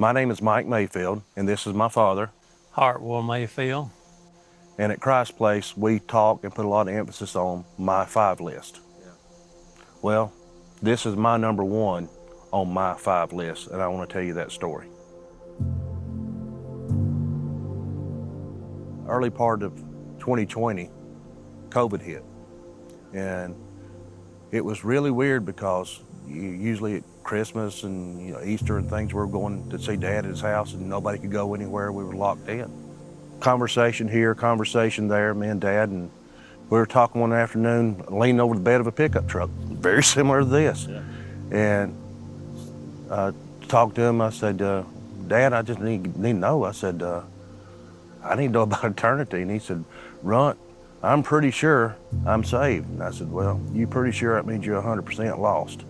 My name is Mike Mayfield, and this is my father. Hartwell Mayfield. And at Christ Place, we talk and put a lot of emphasis on my 5 list. Yeah. Well, this is my number 1 on my 5 list, and I want to tell you that story. Early part of 2020, COVID hit. And it was really weird because usually at Christmas and Easter and things, we were going to see Dad at his house and nobody could go anywhere. We were locked in. Conversation here, conversation there, me and Dad, and we were talking one afternoon, leaning over the bed of a pickup truck, very similar to this. Yeah. And talked to him, I said, Dad, I just need to know. I said, I need to know about eternity. And he said, Runt, I'm pretty sure I'm saved. And I said, well, you pretty sure that means you're 100% lost.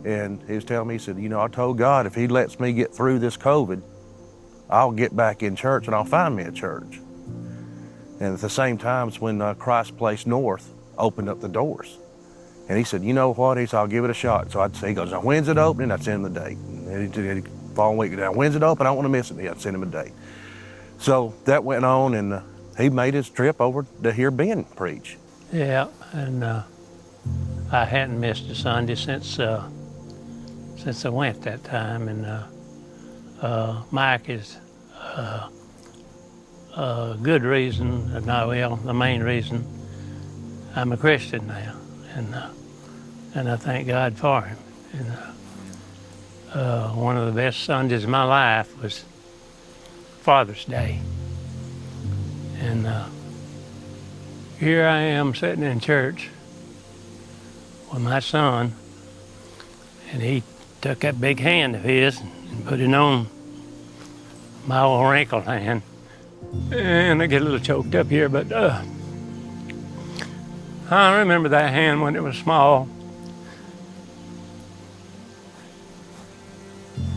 And he was telling me, he said, I told God if he lets me get through this COVID, I'll get back in church and I'll find me a church. And at the same time, it's when Christ Place North opened up the doors. And he said, you know what? He said, I'll give it a shot. So I'd say, he goes, now when's it opening? I'd send him the date. And the following week, now when's it open? I don't want to miss it. I'd send him a date. So that went on, and he made his trip over to hear Ben preach. Yeah, and I hadn't missed a Sunday since I went that time. And Mike is a good reason, the main reason I'm a Christian now, and I thank God for him. And one of the best Sundays of my life was Father's Day. And here I am sitting in church with my son, and he took that big hand of his and put it on my old wrinkled hand. And I get a little choked up here, but I remember that hand when it was small.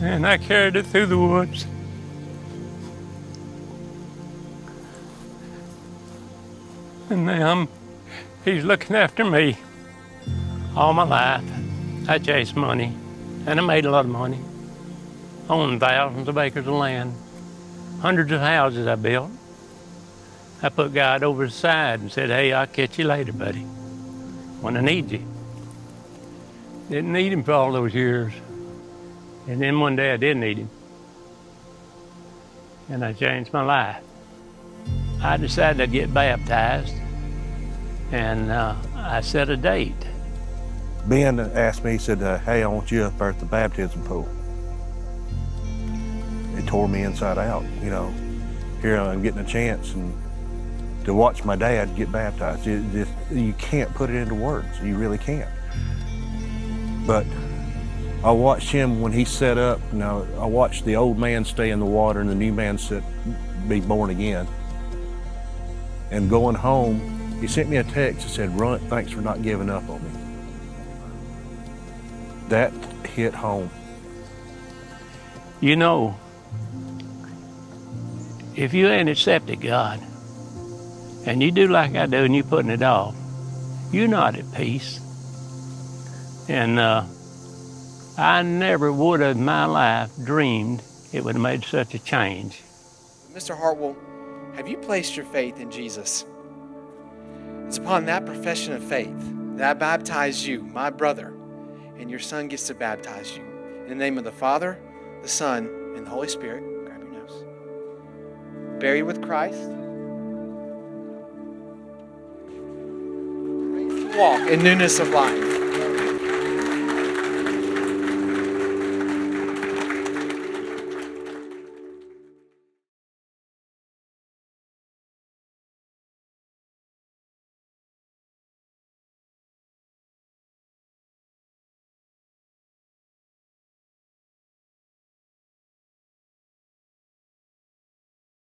And I carried it through the woods. And now he's looking after me all my life. I chased money, and I made a lot of money. Owned thousands of acres of land, hundreds of houses I built. I put God over the side and said, hey, I'll catch you later, buddy, when I need you. Didn't need him for all those years. And then one day I did need him. And I changed my life. I decided to get baptized, and I set a date. Ben asked me, he said, hey, I want you up there at the baptism pool. It tore me inside out, Here I'm getting a chance to watch my dad get baptized. You can't put it into words, you really can't. But I watched him when he set up. I watched the old man stay in the water and the new man be born again. And going home, he sent me a text that said, Runt, thanks for not giving up on me. That hit home. If you ain't accepted God, and you do like I do and you putting it off, you're not at peace. And I never would have in my life dreamed it would have made such a change. Mr. Hartwell, have you placed your faith in Jesus? It's upon that profession of faith that I baptize you, my brother, and your son gets to baptize you. In the name of the Father, the Son, and the Holy Spirit. Grab your nose. Buried with Christ. Walk in newness of life.